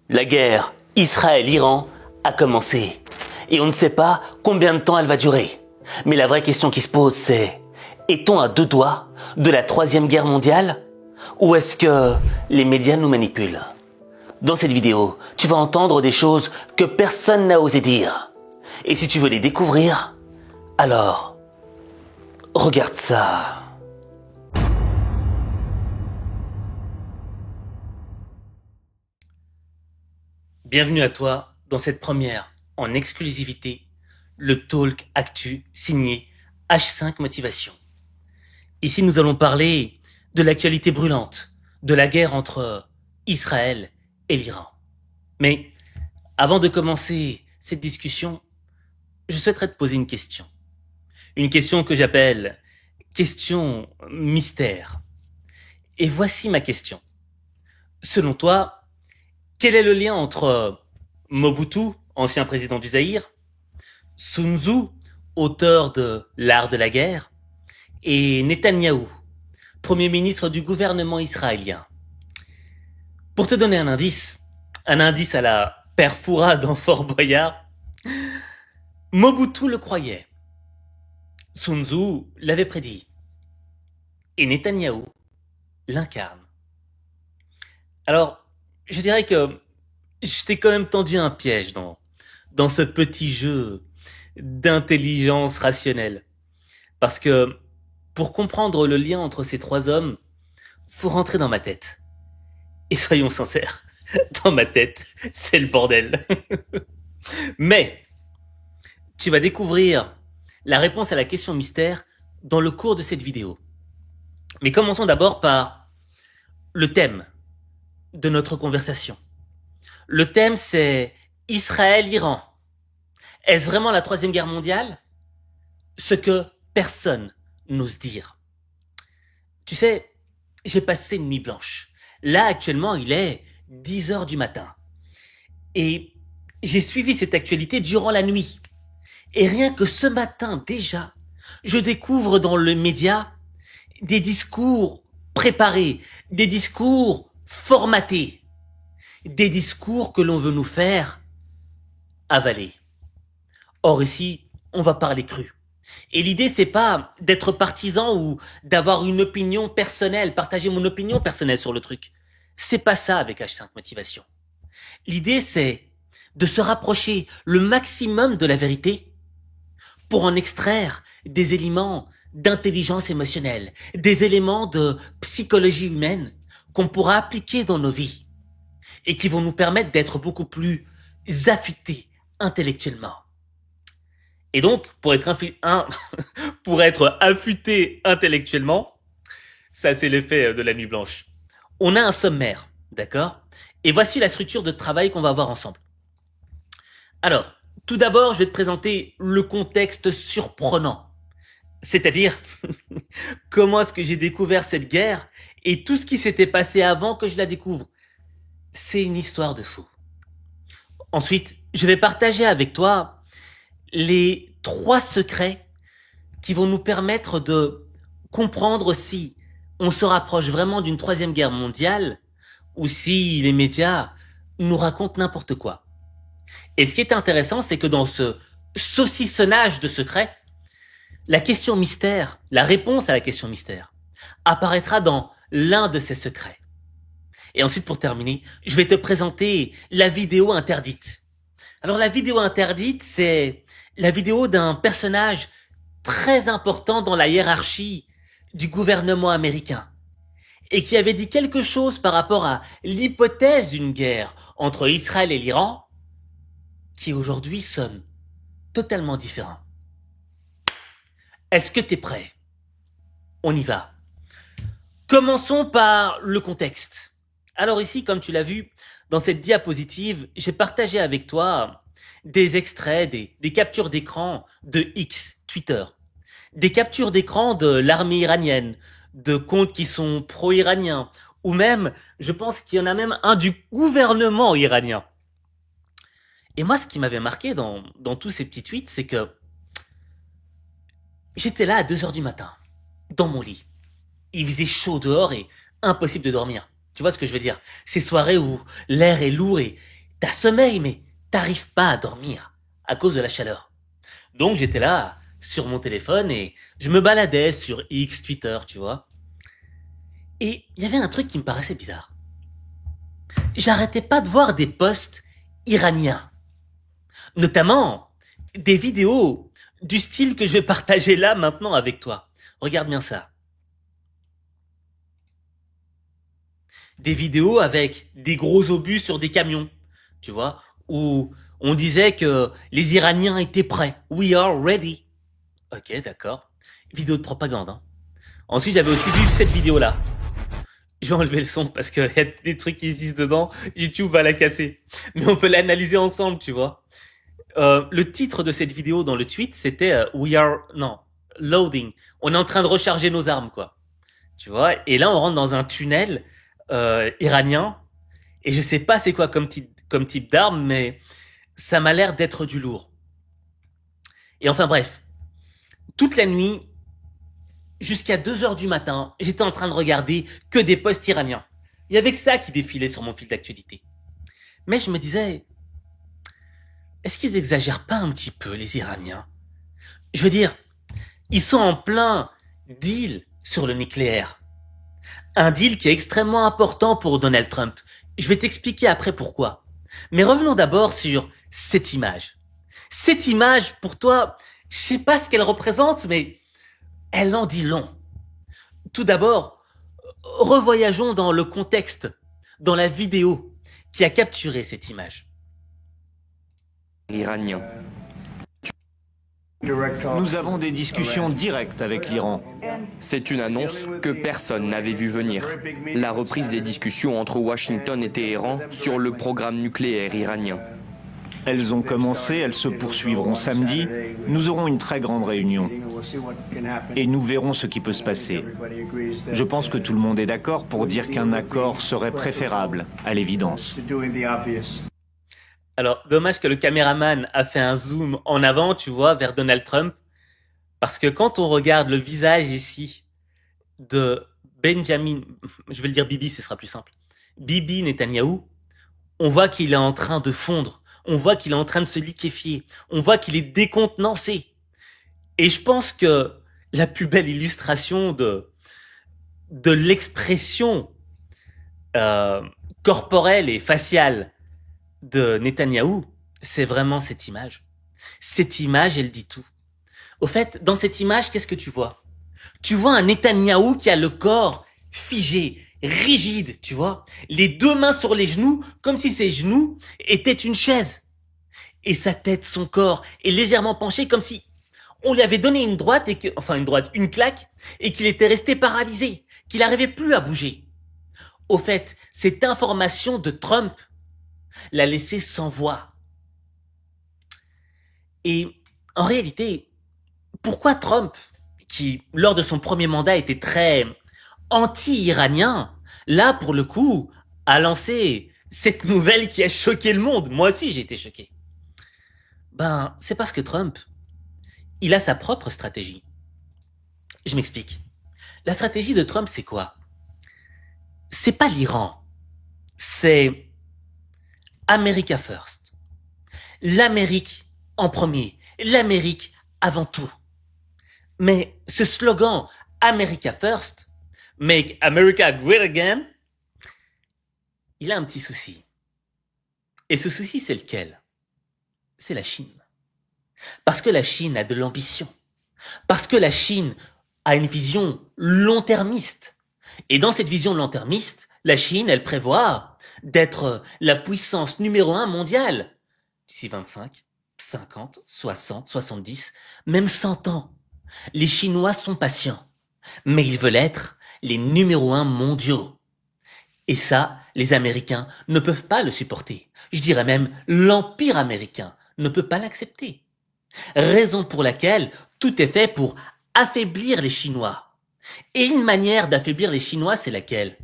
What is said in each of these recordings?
La guerre Israël-Iran a commencé. Et on ne sait pas combien de temps elle va durer. Mais la vraie question qui se pose, c'est: est-on à deux doigts de la troisième guerre mondiale? Ou est-ce que les médias nous manipulent? Dans cette vidéo, tu vas entendre des choses que personne n'a osé dire. Et si tu veux les découvrir, alors, regarde ça. Bienvenue à toi dans cette première, en exclusivité, le Talk Actu signé H5 Motivation. Ici, nous allons parler de l'actualité brûlante, de la guerre entre Israël et l'Iran. Mais avant de commencer cette discussion, je souhaiterais te poser une question. Une question que j'appelle question mystère. Et voici ma question. Selon toi, quel est le lien entre Mobutu, ancien président du Zaïre, Sun Tzu, auteur de L'art de la guerre, et Netanyahou, premier ministre du gouvernement israélien? Pour te donner un indice à la Père Fouras dans Fort Boyard, Mobutu le croyait, Sun Tzu l'avait prédit, et Netanyahou l'incarne. Alors, je dirais que je t'ai quand même tendu un piège dans ce petit jeu d'intelligence rationnelle. Parce que pour comprendre le lien entre ces trois hommes, faut rentrer dans ma tête. Et soyons sincères, dans ma tête, c'est le bordel. Mais tu vas découvrir la réponse à la question mystère dans le cours de cette vidéo. Mais commençons d'abord par le thème de notre conversation. Le thème, c'est Israël-Iran. Est-ce vraiment la troisième guerre mondiale? Ce que personne n'ose dire. Tu sais, j'ai passé une nuit blanche. Là, actuellement, il est 10 heures du matin. Et j'ai suivi cette actualité durant la nuit. Et rien que ce matin, déjà, je découvre dans le média des discours préparés, des discours formatés, des discours que l'on veut nous faire avaler. Or ici, on va parler cru. Et l'idée, c'est pas d'être partisan ou d'avoir une opinion personnelle, partager mon opinion personnelle sur le truc. C'est pas ça avec H5 Motivation. L'idée, c'est de se rapprocher le maximum de la vérité pour en extraire des éléments d'intelligence émotionnelle, des éléments de psychologie humaine qu'on pourra appliquer dans nos vies et qui vont nous permettre d'être beaucoup plus affûtés intellectuellement. Et donc, pour être affûté intellectuellement, ça c'est l'effet de la nuit blanche. On a un sommaire, d'accord? Et voici la structure de travail qu'on va avoir ensemble. Alors, tout d'abord, je vais te présenter le contexte surprenant. C'est-à-dire, comment est-ce que j'ai découvert cette guerre et tout ce qui s'était passé avant que je la découvre. C'est une histoire de fou. Ensuite, je vais partager avec toi les 3 secrets qui vont nous permettre de comprendre si on se rapproche vraiment d'une troisième guerre mondiale ou si les médias nous racontent n'importe quoi. Et ce qui est intéressant, c'est que dans ce saucissonnage de secrets, la question mystère, la réponse à la question mystère, apparaîtra dans l'un de ces secrets. Et ensuite, pour terminer, je vais te présenter la vidéo interdite. Alors, la vidéo interdite, c'est la vidéo d'un personnage très important dans la hiérarchie du gouvernement américain et qui avait dit quelque chose par rapport à l'hypothèse d'une guerre entre Israël et l'Iran qui aujourd'hui sonne totalement différent. Est-ce que t'es prêt? On y va. Commençons par le contexte. Alors ici, comme tu l'as vu, dans cette diapositive, j'ai partagé avec toi des extraits, des captures d'écran de X, Twitter, des captures d'écran de l'armée iranienne, de comptes qui sont pro-iraniens, ou même, je pense qu'il y en a même un du gouvernement iranien. Et moi, ce qui m'avait marqué dans tous ces petits tweets, c'est que j'étais là à 2 heures du matin, dans mon lit. Il faisait chaud dehors et impossible de dormir. Tu vois ce que je veux dire? Ces soirées où l'air est lourd et t'as sommeil, mais t'arrives pas à dormir à cause de la chaleur. Donc j'étais là, sur mon téléphone, et je me baladais sur X, Twitter, tu vois. Et il y avait un truc qui me paraissait bizarre. J'arrêtais pas de voir des posts iraniens. Notamment, des vidéos du style que je vais partager là maintenant avec toi. Regarde bien ça. Des vidéos avec des gros obus sur des camions, tu vois, où on disait que les Iraniens étaient prêts. We are ready. Ok, d'accord. Vidéo de propagande. Hein. Ensuite, j'avais aussi vu cette vidéo-là. Je vais enlever le son parce qu'il y a des trucs qui se disent dedans. YouTube va la casser. Mais on peut l'analyser ensemble, tu vois. Le titre de cette vidéo dans le tweet, c'était loading. On est en train de recharger nos armes, quoi. Tu vois. Et là, on rentre dans un tunnel iranien. Et je sais pas c'est quoi comme type d'arme, mais ça m'a l'air d'être du lourd. Et enfin bref, toute la nuit, jusqu'à 2 heures du matin, j'étais en train de regarder que des posts iraniens. Il y avait que ça qui défilait sur mon fil d'actualité. Mais je me disais, est-ce qu'ils exagèrent pas un petit peu, les Iraniens? Je veux dire, ils sont en plein deal sur le nucléaire. Un deal qui est extrêmement important pour Donald Trump. Je vais t'expliquer après pourquoi. Mais revenons d'abord sur cette image. Cette image, pour toi, je sais pas ce qu'elle représente, mais elle en dit long. Tout d'abord, revoyageons dans le contexte, dans la vidéo qui a capturé cette image. Iranien. Nous avons des discussions directes avec l'Iran. C'est une annonce que personne n'avait vu venir. La reprise des discussions entre Washington et Téhéran sur le programme nucléaire iranien. Elles ont commencé, elles se poursuivront samedi. Nous aurons une très grande réunion. Et nous verrons ce qui peut se passer. Je pense que tout le monde est d'accord pour dire qu'un accord serait préférable, à l'évidence. Alors, dommage que le caméraman a fait un zoom en avant, tu vois, vers Donald Trump. Parce que quand on regarde le visage ici de Benjamin, je vais le dire Bibi, ce sera plus simple. Bibi Netanyahou, on voit qu'il est en train de fondre. On voit qu'il est en train de se liquéfier. On voit qu'il est décontenancé. Et je pense que la plus belle illustration de l'expression corporelle et faciale de Netanyahou, c'est vraiment cette image. Cette image, elle dit tout. Au fait, dans cette image, qu'est-ce que tu vois? Tu vois un Netanyahou qui a le corps figé, rigide, tu vois, les deux mains sur les genoux, comme si ses genoux étaient une chaise. Et sa tête, son corps, est légèrement penché, comme si on lui avait donné une claque, et qu'il était resté paralysé, qu'il n'arrivait plus à bouger. Au fait, cette information de Trump l'a laissé sans voix. Et en réalité, pourquoi Trump, qui lors de son premier mandat était très anti-iranien, là pour le coup a lancé cette nouvelle qui a choqué le monde? Moi aussi j'ai été choqué. C'est parce que Trump, il a sa propre stratégie. Je m'explique. La stratégie de Trump, c'est quoi? C'est pas l'Iran, c'est America First. L'Amérique en premier, l'Amérique avant tout. Mais ce slogan America First, Make America Great Again, il a un petit souci. Et ce souci, c'est lequel? C'est la Chine. Parce que la Chine a de l'ambition. Parce que la Chine a une vision long-termiste. Et dans cette vision long-termiste, la Chine, elle prévoit d'être la puissance numéro 1 mondiale d'ici 25, 50, 60, 70, même 100 ans. Les Chinois sont patients, mais ils veulent être les numéros 1 mondiaux. Et ça, les Américains ne peuvent pas le supporter. Je dirais même l'Empire américain ne peut pas l'accepter. Raison pour laquelle tout est fait pour affaiblir les Chinois. Et une manière d'affaiblir les Chinois, c'est laquelle?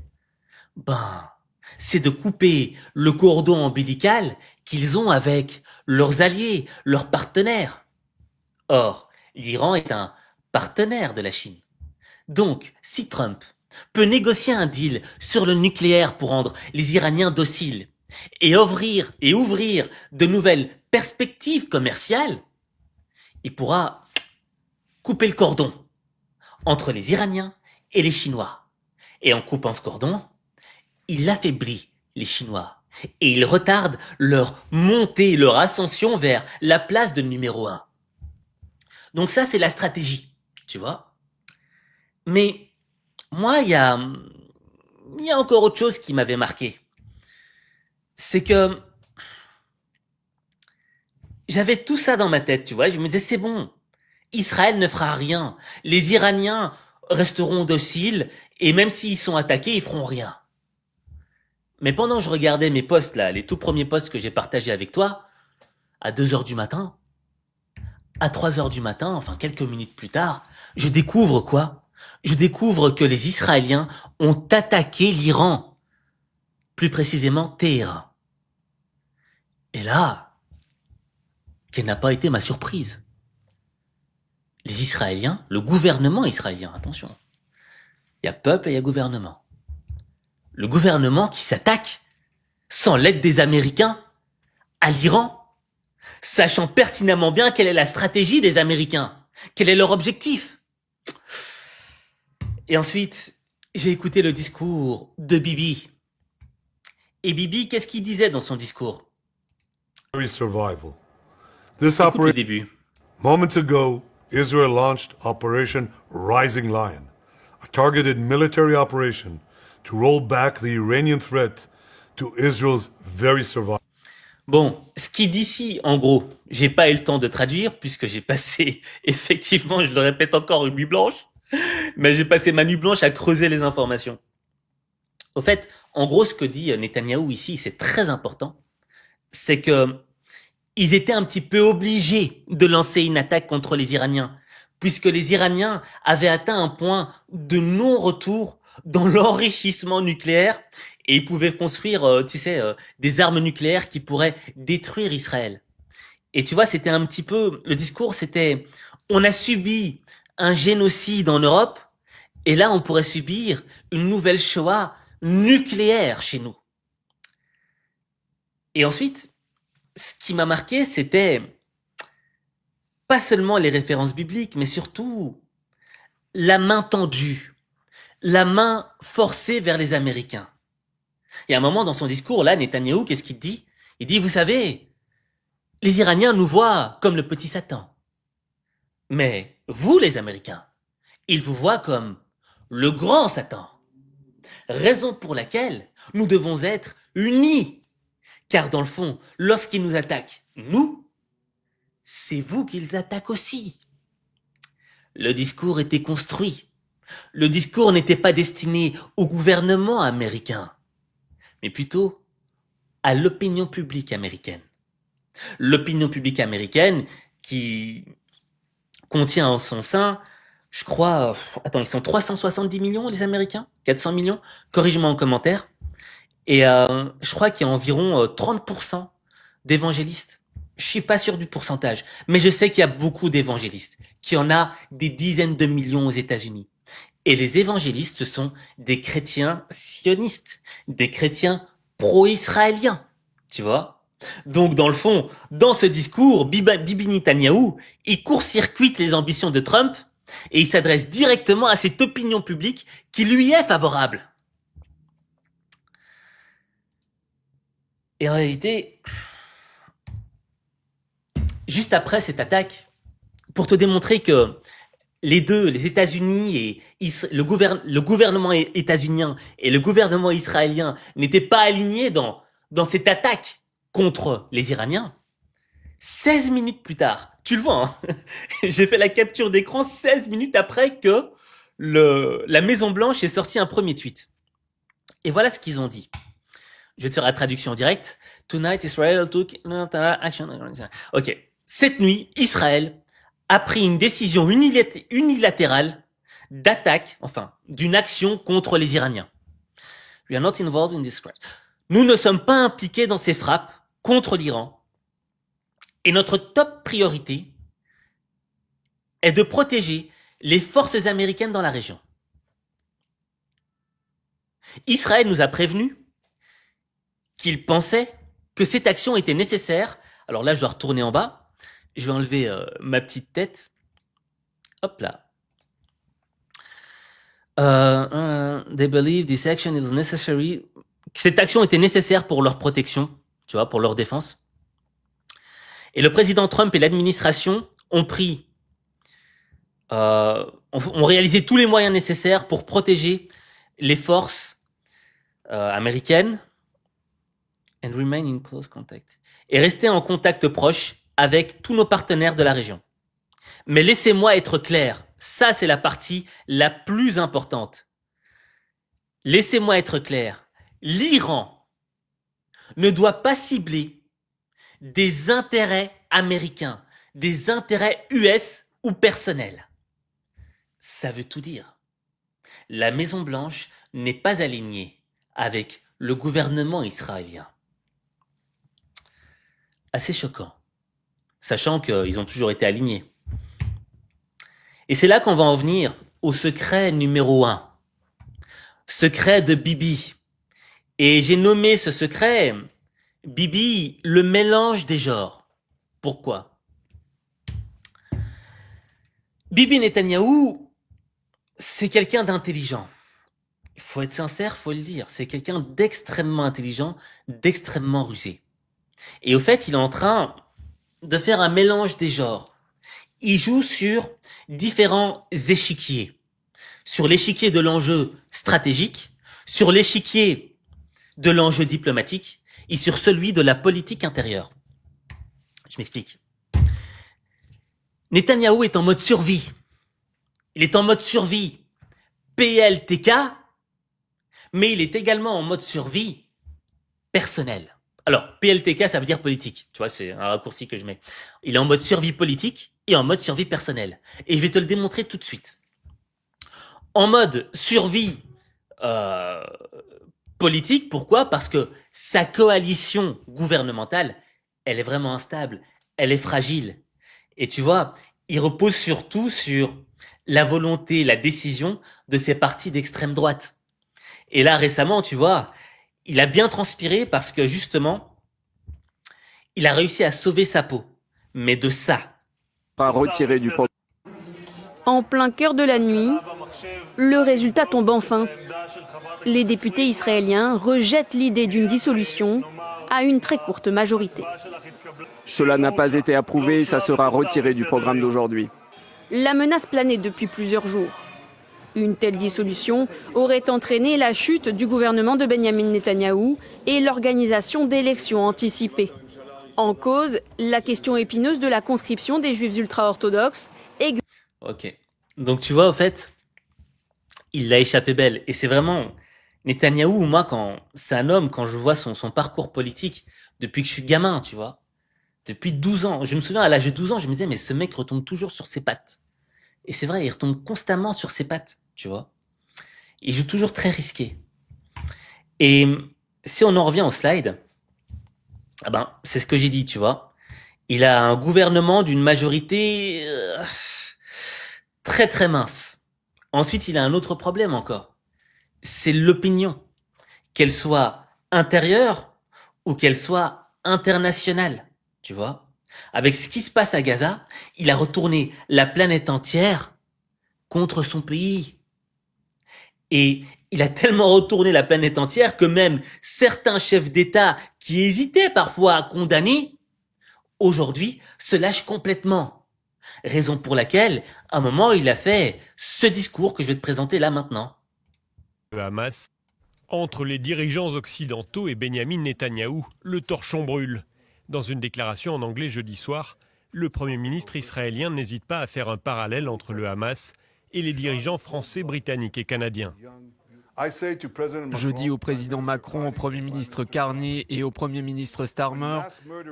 C'est de couper le cordon ombilical qu'ils ont avec leurs alliés, leurs partenaires. Or, l'Iran est un partenaire de la Chine. Donc, si Trump peut négocier un deal sur le nucléaire pour rendre les Iraniens dociles, et ouvrir de nouvelles perspectives commerciales, il pourra couper le cordon entre les Iraniens et les Chinois. Et en coupant ce cordon, il affaiblit les Chinois et il retarde leur montée, leur ascension vers la place de numéro 1. Donc ça, c'est la stratégie, tu vois. Mais moi, il y a encore autre chose qui m'avait marqué. C'est que j'avais tout ça dans ma tête, tu vois. Je me disais, c'est bon, Israël ne fera rien. Les Iraniens resteront dociles et même s'ils sont attaqués, ils feront rien. Mais pendant que je regardais mes posts, là, les tout premiers posts que j'ai partagés avec toi, à 2h du matin, à 3h du matin, enfin quelques minutes plus tard, je découvre quoi? Je découvre que les Israéliens ont attaqué l'Iran, plus précisément Téhéran. Et là, quelle n'a pas été ma surprise? Les Israéliens, le gouvernement israélien, attention, il y a peuple et il y a gouvernement. Le gouvernement qui s'attaque, sans l'aide des Américains, à l'Iran, sachant pertinemment bien quelle est la stratégie des Américains, quel est leur objectif. Et ensuite, j'ai écouté le discours de Bibi. Et Bibi, qu'est-ce qu'il disait dans son discours? Survival. This Écoute le operation. début. Moments ago, Israel launched Operation Rising Lion, a targeted military operation to roll back the Iranian threat to Israel's very survival. Bon, ce qu'il dit ici, en gros, j'ai pas eu le temps de traduire puisque j'ai passé, effectivement, je le répète encore, une nuit blanche, mais j'ai passé ma nuit blanche à creuser les informations. Au fait, en gros, ce que dit Netanyahou ici, c'est très important, c'est que ils étaient un petit peu obligés de lancer une attaque contre les Iraniens, puisque les Iraniens avaient atteint un point de non-retour dans l'enrichissement nucléaire et ils pouvaient construire, des armes nucléaires qui pourraient détruire Israël. Et tu vois, c'était un petit peu, le discours c'était, on a subi un génocide en Europe et là on pourrait subir une nouvelle Shoah nucléaire chez nous. Et ensuite, ce qui m'a marqué, c'était pas seulement les références bibliques, mais surtout la main tendue, la main forcée vers les Américains. Et à un moment dans son discours, là, Netanyahou, qu'est-ce qu'il dit? Il dit, vous savez, les Iraniens nous voient comme le petit Satan. Mais vous, les Américains, ils vous voient comme le grand Satan. Raison pour laquelle nous devons être unis. Car dans le fond, lorsqu'ils nous attaquent, nous, c'est vous qu'ils attaquent aussi. Le discours était construit. Le discours n'était pas destiné au gouvernement américain, mais plutôt à l'opinion publique américaine. L'opinion publique américaine qui contient en son sein, je crois, ils sont 370 millions les Américains, 400 millions, corrige-moi en commentaire, et je crois qu'il y a environ 30% d'évangélistes. Je suis pas sûr du pourcentage, mais je sais qu'il y a beaucoup d'évangélistes, qu'il y en a des dizaines de millions aux États-Unis. Et les évangélistes, ce sont des chrétiens sionistes, des chrétiens pro-israéliens, tu vois. Donc, dans le fond, dans ce discours, Bibi Netanyahou, il court-circuite les ambitions de Trump et il s'adresse directement à cette opinion publique qui lui est favorable. Et en réalité, juste après cette attaque, pour te démontrer que les deux, les États-Unis et le gouvernement états-unien et le gouvernement israélien n'étaient pas alignés dans cette attaque contre les Iraniens, 16 minutes plus tard, tu le vois, hein, j'ai fait la capture d'écran 16 minutes après que la Maison-Blanche ait sorti un premier tweet. Et voilà ce qu'ils ont dit. Je vais te faire la traduction directe. Tonight, Israel took action. Ok. Cette nuit, Israël a pris une décision unilatérale d'attaque, d'une action contre les Iraniens. We are not involved in this crime. Nous ne sommes pas impliqués dans ces frappes contre l'Iran. Et notre top priorité est de protéger les forces américaines dans la région. Israël nous a prévenus qu'il pensait que cette action était nécessaire. Alors là, je dois retourner en bas. Je vais enlever ma petite tête. Hop là. They believe this action is necessary. Cette action était nécessaire pour leur protection, tu vois, pour leur défense. Et le président Trump et l'administration ont réalisé tous les moyens nécessaires pour protéger les forces américaines and remain in close contact. Et rester en contact proche avec tous nos partenaires de la région. Mais laissez-moi être clair, ça c'est la partie la plus importante. Laissez-moi être clair, l'Iran ne doit pas cibler des intérêts américains, des intérêts US ou personnels. Ça veut tout dire. La Maison-Blanche n'est pas alignée avec le gouvernement israélien. Assez choquant, sachant qu'ils ont toujours été alignés. Et c'est là qu'on va en venir au secret numéro 1. Secret de Bibi. Et j'ai nommé ce secret, Bibi, le mélange des genres. Pourquoi? Bibi Netanyahou, c'est quelqu'un d'intelligent. Il faut être sincère, faut le dire. C'est quelqu'un d'extrêmement intelligent, d'extrêmement rusé. Et au fait, il est en train de faire un mélange des genres. Il joue sur différents échiquiers. Sur l'échiquier de l'enjeu stratégique, sur l'échiquier de l'enjeu diplomatique et sur celui de la politique intérieure. Je m'explique. Netanyahou est en mode survie. Il est en mode survie PLTK, mais il est également en mode survie personnel. Alors, PLTK, ça veut dire politique. Tu vois, c'est un raccourci que je mets. Il est en mode survie politique et en mode survie personnelle. Et je vais te le démontrer tout de suite. En mode survie politique, pourquoi? Parce que sa coalition gouvernementale, elle est vraiment instable, elle est fragile. Et tu vois, il repose surtout sur la volonté, la décision de ces partis d'extrême droite. Et là, récemment, tu vois, il a bien transpiré parce que justement, il a réussi à sauver sa peau. Mais de ça. Retiré du programme. En plein cœur de la nuit, le résultat tombe enfin. Les députés israéliens rejettent l'idée d'une dissolution à une très courte majorité. Cela n'a pas été approuvé et ça sera retiré du programme d'aujourd'hui. La menace planait depuis plusieurs jours. Une telle dissolution aurait entraîné la chute du gouvernement de Benyamin Netanyahou et l'organisation d'élections anticipées. En cause, la question épineuse de la conscription des juifs ultra-orthodoxes. Ok. Donc tu vois, au fait, il l'a échappé belle. Et c'est vraiment Netanyahou, moi, c'est un homme, quand je vois son parcours politique, depuis que je suis gamin, tu vois, depuis 12 ans. Je me souviens, à l'âge de 12 ans, je me disais, mais ce mec retombe toujours sur ses pattes. Et c'est vrai, il retombe constamment sur ses pattes, tu vois. Il joue toujours très risqué. Et si on en revient au slide, c'est ce que j'ai dit, tu vois. Il a un gouvernement d'une majorité très très mince. Ensuite, il a un autre problème encore. C'est l'opinion. Qu'elle soit intérieure ou qu'elle soit internationale, tu vois. Avec ce qui se passe à Gaza, il a retourné la planète entière contre son pays. Et il a tellement retourné la planète entière que même certains chefs d'État qui hésitaient parfois à condamner, aujourd'hui se lâchent complètement. Raison pour laquelle, à un moment, il a fait ce discours que je vais te présenter là maintenant. Le Hamas, entre les dirigeants occidentaux et Benyamin Netanyahou, le torchon brûle. Dans une déclaration en anglais jeudi soir, le Premier ministre israélien n'hésite pas à faire un parallèle entre le Hamas et les dirigeants français, britanniques et canadiens. Je dis au président Macron, au Premier ministre Carney et au Premier ministre Starmer,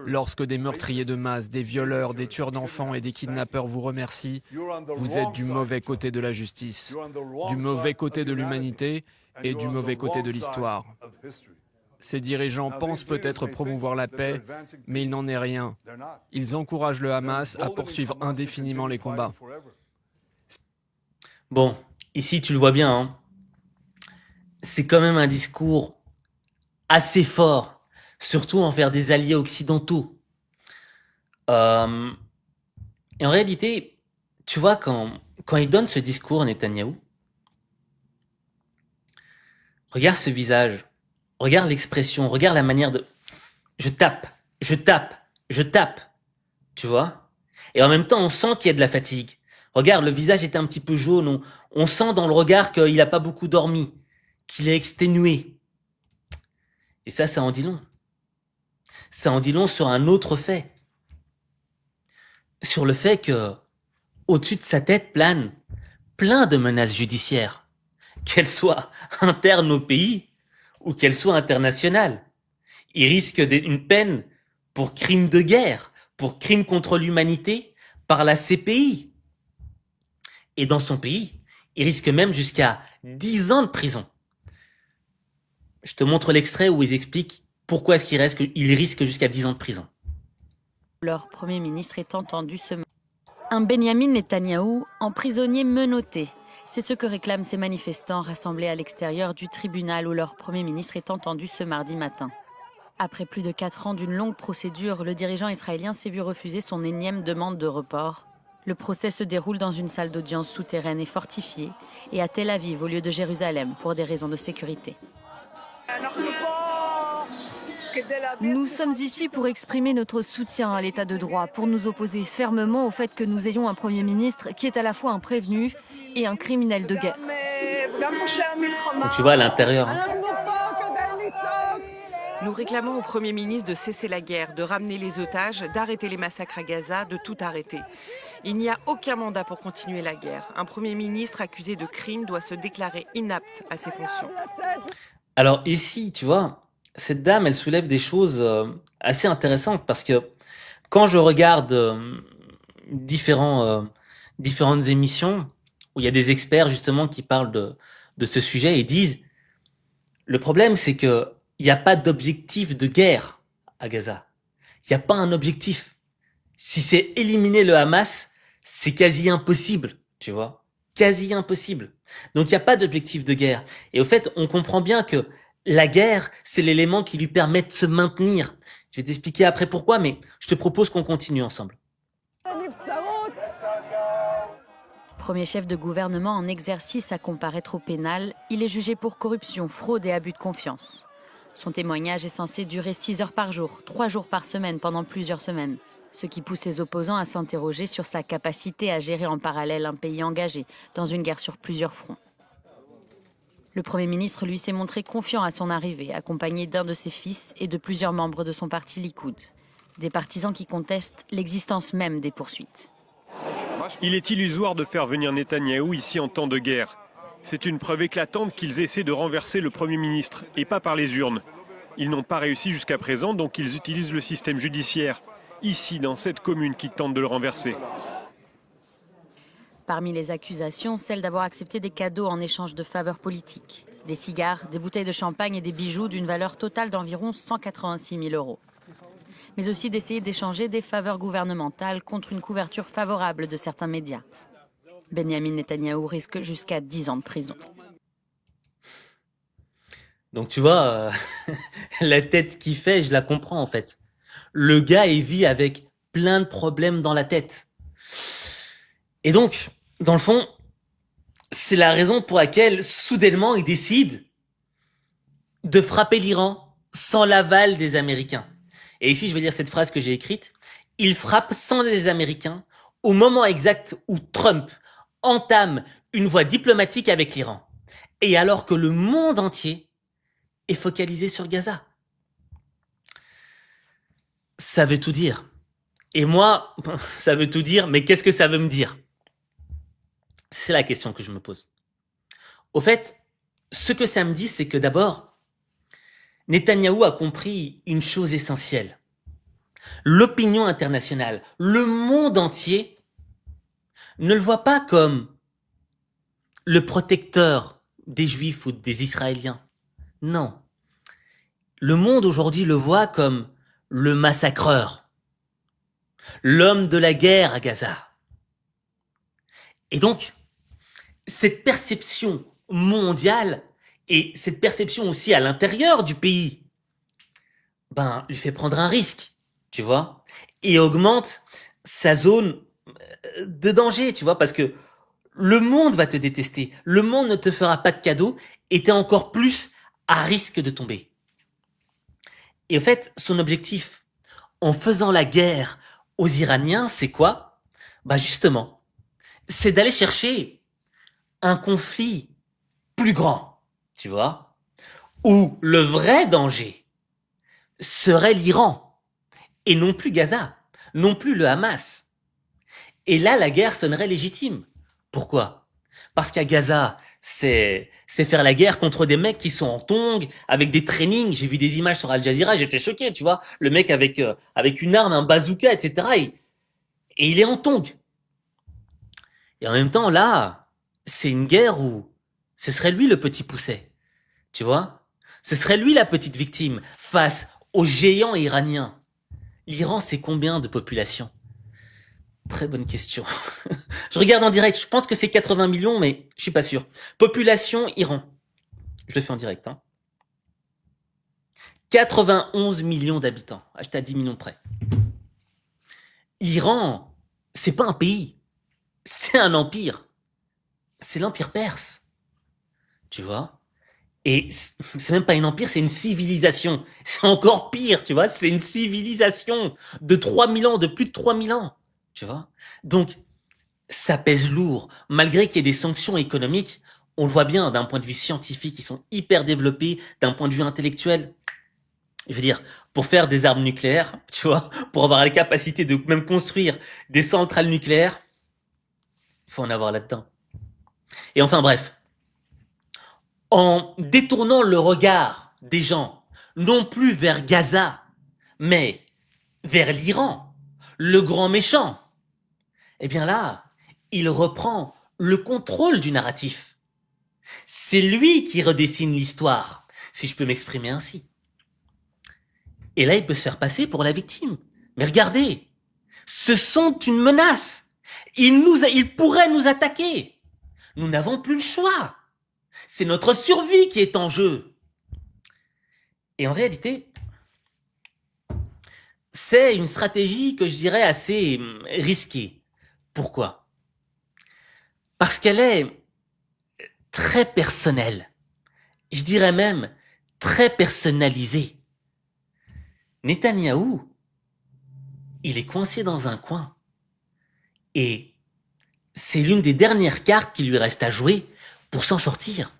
lorsque des meurtriers de masse, des violeurs, des tueurs d'enfants et des kidnappeurs vous remercient, vous êtes du mauvais côté de la justice, du mauvais côté de l'humanité et du mauvais côté de l'histoire. Ces dirigeants pensent peut-être promouvoir la paix, mais il n'en est rien. Ils encouragent le Hamas à poursuivre indéfiniment les combats. Bon, ici tu le vois bien, hein. C'est quand même un discours assez fort surtout envers des alliés occidentaux. Et en réalité, tu vois, quand il donne ce discours, Netanyahou, regarde ce visage, regarde l'expression, regarde la manière de... Je tape, je tape, je tape, tu vois. Et en même temps, on sent qu'il y a de la fatigue. Regarde, le visage est un petit peu jaune, on sent dans le regard qu'il n'a pas beaucoup dormi, qu'il est exténué. Et ça en dit long. Ça en dit long sur un autre fait. Sur le fait que, au-dessus de sa tête planent plein de menaces judiciaires, qu'elles soient internes au pays ou qu'elles soient internationales. Il risque une peine pour crime de guerre, pour crime contre l'humanité par la CPI. Et dans son pays, il risque même jusqu'à 10 ans de prison. Je te montre l'extrait où ils expliquent pourquoi est-ce qu'il risque jusqu'à 10 ans de prison. Leur Premier ministre est entendu ce matin. Un Benyamin Netanyahou en prisonnier menotté. C'est ce que réclament ces manifestants rassemblés à l'extérieur du tribunal où leur Premier ministre est entendu ce mardi matin. Après plus de 4 ans d'une longue procédure, le dirigeant israélien s'est vu refuser son énième demande de report. Le procès se déroule dans une salle d'audience souterraine et fortifiée et à Tel Aviv au lieu de Jérusalem pour des raisons de sécurité. Nous sommes ici pour exprimer notre soutien à l'état de droit, pour nous opposer fermement au fait que nous ayons un Premier ministre qui est à la fois un prévenu et un criminel de guerre. Donc tu vois à l'intérieur. Nous réclamons au Premier ministre de cesser la guerre, de ramener les otages, d'arrêter les massacres à Gaza, de tout arrêter. Il n'y a aucun mandat pour continuer la guerre. Un Premier ministre accusé de crime doit se déclarer inapte à ses fonctions. Alors ici, tu vois, cette dame, elle soulève des choses assez intéressantes parce que quand je regarde différentes émissions où il y a des experts justement qui parlent de ce sujet et disent le problème c'est que il n'y a pas d'objectif de guerre à Gaza. Il n'y a pas un objectif. Si c'est éliminer le Hamas, c'est quasi impossible, tu vois. Quasi impossible. Donc il n'y a pas d'objectif de guerre. Et au fait, on comprend bien que la guerre, c'est l'élément qui lui permet de se maintenir. Je vais t'expliquer après pourquoi, mais je te propose qu'on continue ensemble. Premier chef de gouvernement en exercice à comparaître au pénal, il est jugé pour corruption, fraude et abus de confiance. Son témoignage est censé durer 6 heures par jour, 3 jours par semaine pendant plusieurs semaines. Ce qui pousse ses opposants à s'interroger sur sa capacité à gérer en parallèle un pays engagé dans une guerre sur plusieurs fronts. Le Premier ministre, lui, s'est montré confiant à son arrivée, accompagné d'un de ses fils et de plusieurs membres de son parti Likoud. Des partisans qui contestent l'existence même des poursuites. Il est illusoire de faire venir Netanyahou ici en temps de guerre. C'est une preuve éclatante qu'ils essaient de renverser le Premier ministre, et pas par les urnes. Ils n'ont pas réussi jusqu'à présent, donc ils utilisent le système judiciaire, ici, dans cette commune qui tente de le renverser. Parmi les accusations, celle d'avoir accepté des cadeaux en échange de faveurs politiques. Des cigares, des bouteilles de champagne et des bijoux d'une valeur totale d'environ 186 000 €. Mais aussi d'essayer d'échanger des faveurs gouvernementales contre une couverture favorable de certains médias. Benyamin Netanyahou risque jusqu'à 10 ans de prison. Donc tu vois, la tête qu'il fait, je la comprends en fait. Le gars, il vit avec plein de problèmes dans la tête. Et donc, dans le fond, c'est la raison pour laquelle, soudainement, il décide de frapper l'Iran sans l'aval des Américains. Et ici, je vais lire cette phrase que j'ai écrite. Il frappe sans les Américains au moment exact où Trump entame une voie diplomatique avec l'Iran. Et alors que le monde entier est focalisé sur Gaza. Ça veut tout dire. Et moi, ça veut tout dire, mais qu'est-ce que ça veut me dire? C'est la question que je me pose. Au fait, ce que ça me dit, c'est que d'abord, Netanyahou a compris une chose essentielle. L'opinion internationale, le monde entier, ne le voit pas comme le protecteur des Juifs ou des Israéliens. Non. Le monde aujourd'hui le voit comme le massacreur, l'homme de la guerre à Gaza. Et donc, cette perception mondiale et cette perception aussi à l'intérieur du pays, lui fait prendre un risque, tu vois, et augmente sa zone de danger, tu vois, parce que le monde va te détester, le monde ne te fera pas de cadeaux, et t'es encore plus à risque de tomber. Et en fait, son objectif, en faisant la guerre aux Iraniens, c'est quoi? Justement, c'est d'aller chercher un conflit plus grand, tu vois, où le vrai danger serait l'Iran, et non plus Gaza, non plus le Hamas. Et là, la guerre sonnerait légitime. Pourquoi? Parce qu'à Gaza, c'est faire la guerre contre des mecs qui sont en tongs, avec des trainings. J'ai vu des images sur Al Jazeera, j'étais choqué, tu vois. Le mec avec une arme, un bazooka, etc. Et il est en tongs. Et en même temps, là, c'est une guerre où ce serait lui le petit pousset, tu vois. Ce serait lui la petite victime face aux géants iraniens. L'Iran, c'est combien de population? Très bonne question. Je regarde en direct, je pense que c'est 80 millions, mais je suis pas sûr. Population Iran. Je le fais en direct. 91 millions d'habitants. J'étais à 10 millions de près. L'Iran, c'est pas un pays. C'est un empire. C'est l'empire perse. Tu vois? Et c'est même pas un empire, c'est une civilisation. C'est encore pire, tu vois? C'est une civilisation de 3000 ans, de plus de 3000 ans. Tu vois? Donc, ça pèse lourd. Malgré qu'il y ait des sanctions économiques, on le voit bien d'un point de vue scientifique, ils sont hyper développés, d'un point de vue intellectuel. Je veux dire, pour faire des armes nucléaires, tu vois, pour avoir la capacité de même construire des centrales nucléaires, il faut en avoir là-dedans. Et enfin bref, en détournant le regard des gens, non plus vers Gaza, mais vers l'Iran, le grand méchant, eh bien là, il reprend le contrôle du narratif. C'est lui qui redessine l'histoire, si je peux m'exprimer ainsi. Et là, il peut se faire passer pour la victime. Mais regardez, ce sont une menace. Ils pourraient nous attaquer. Nous n'avons plus le choix. C'est notre survie qui est en jeu. Et en réalité, c'est une stratégie que je dirais assez risquée. Pourquoi? Parce qu'elle est très personnelle. Je dirais même très personnalisée. Netanyahou, il est coincé dans un coin. Et c'est l'une des dernières cartes qui lui reste à jouer pour s'en sortir.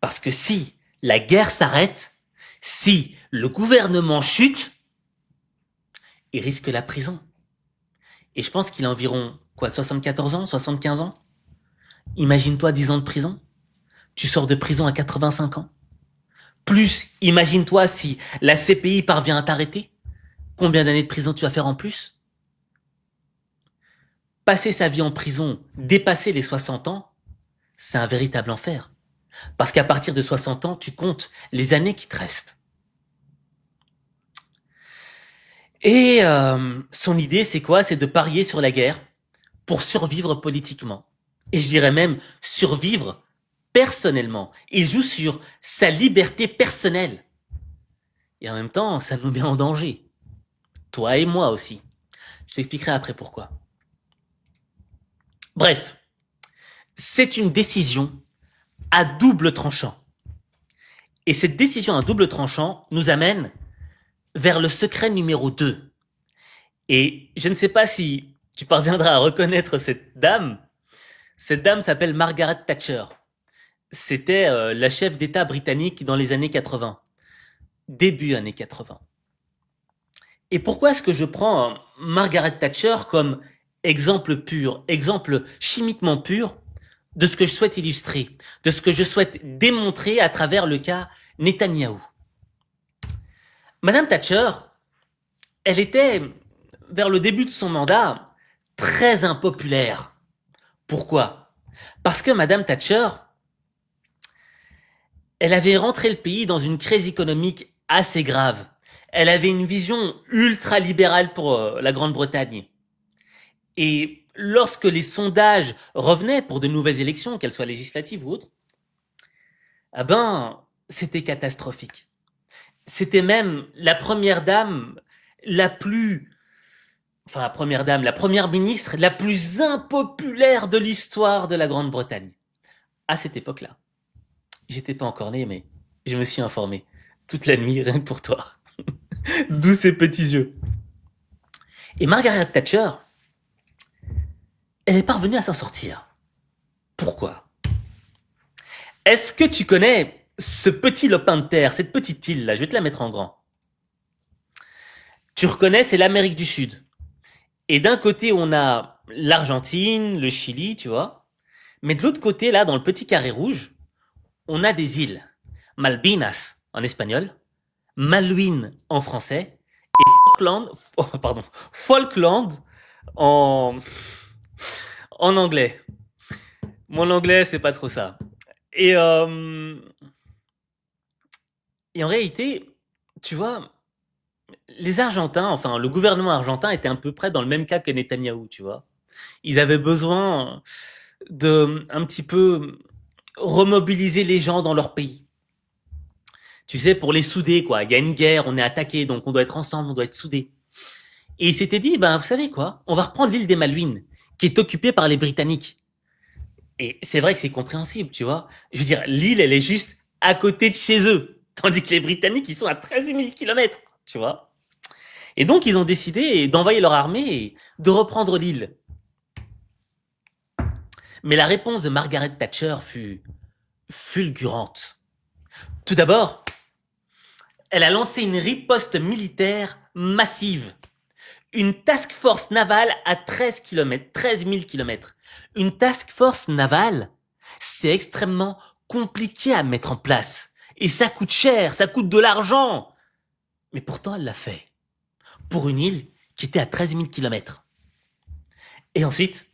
Parce que si la guerre s'arrête, si le gouvernement chute, il risque la prison. Et je pense qu'il a environ, 74 ans, 75 ans? Imagine-toi 10 ans de prison. Tu sors de prison à 85 ans. Plus, imagine-toi si la CPI parvient à t'arrêter. Combien d'années de prison tu vas faire en plus? Passer sa vie en prison, dépasser les 60 ans, c'est un véritable enfer. Parce qu'à partir de 60 ans, tu comptes les années qui te restent. Et son idée, c'est quoi? C'est de parier sur la guerre pour survivre politiquement. Et je dirais même survivre personnellement. Il joue sur sa liberté personnelle. Et en même temps, ça nous met en danger. Toi et moi aussi. Je t'expliquerai après pourquoi. Bref, c'est une décision à double tranchant. Et cette décision à double tranchant nous amène vers le secret numéro 2. Et je ne sais pas si tu parviendras à reconnaître cette dame. Cette dame s'appelle Margaret Thatcher. C'était la chef d'État britannique dans les années 80. Début années 80. Et pourquoi est-ce que je prends Margaret Thatcher comme exemple pur, exemple chimiquement pur de ce que je souhaite illustrer, de ce que je souhaite démontrer à travers le cas Netanyahou? Madame Thatcher, elle était, vers le début de son mandat, très impopulaire. Pourquoi? Parce que Madame Thatcher, elle avait rentré le pays dans une crise économique assez grave. Elle avait une vision ultra-libérale pour la Grande-Bretagne. Et lorsque les sondages revenaient pour de nouvelles élections, qu'elles soient législatives ou autres, c'était catastrophique. c'était même la première dame la première ministre la plus impopulaire de l'histoire de la Grande-Bretagne. À cette époque-là. J'étais pas encore né, mais je me suis informé toute la nuit, rien que pour toi. D'où ces petits yeux. Et Margaret Thatcher, elle est parvenue à s'en sortir. Pourquoi? Est-ce que tu connais ce petit lopin de terre, cette petite île là? Je vais te la mettre en grand. Tu reconnais, c'est l'Amérique du Sud. Et d'un côté, on a l'Argentine, le Chili, tu vois. Mais de l'autre côté, là, dans le petit carré rouge, on a des îles. Malvinas en espagnol, Malouines en français, et Falkland en anglais. Mon anglais, c'est pas trop ça. Et en réalité, tu vois, les Argentins, enfin, le gouvernement argentin était à peu près dans le même cas que Netanyahou, tu vois. Ils avaient besoin de un petit peu remobiliser les gens dans leur pays. Tu sais, pour les souder, quoi. Il y a une guerre, on est attaqué, donc on doit être ensemble, on doit être soudés. Et ils s'étaient dit, vous savez quoi? On va reprendre l'île des Malouines, qui est occupée par les Britanniques. Et c'est vrai que c'est compréhensible, tu vois. Je veux dire, l'île, elle est juste à côté de chez eux. Tandis que les Britanniques, ils sont à 13 000 kilomètres, tu vois. Et donc, ils ont décidé d'envoyer leur armée et de reprendre l'île. Mais la réponse de Margaret Thatcher fut fulgurante. Tout d'abord, elle a lancé une riposte militaire massive. Une task force navale à 13 000 kilomètres. Une task force navale, c'est extrêmement compliqué à mettre en place. Et ça coûte cher, ça coûte de l'argent. Mais pourtant, elle l'a fait. Pour une île qui était à 13 000 kilomètres. Et ensuite,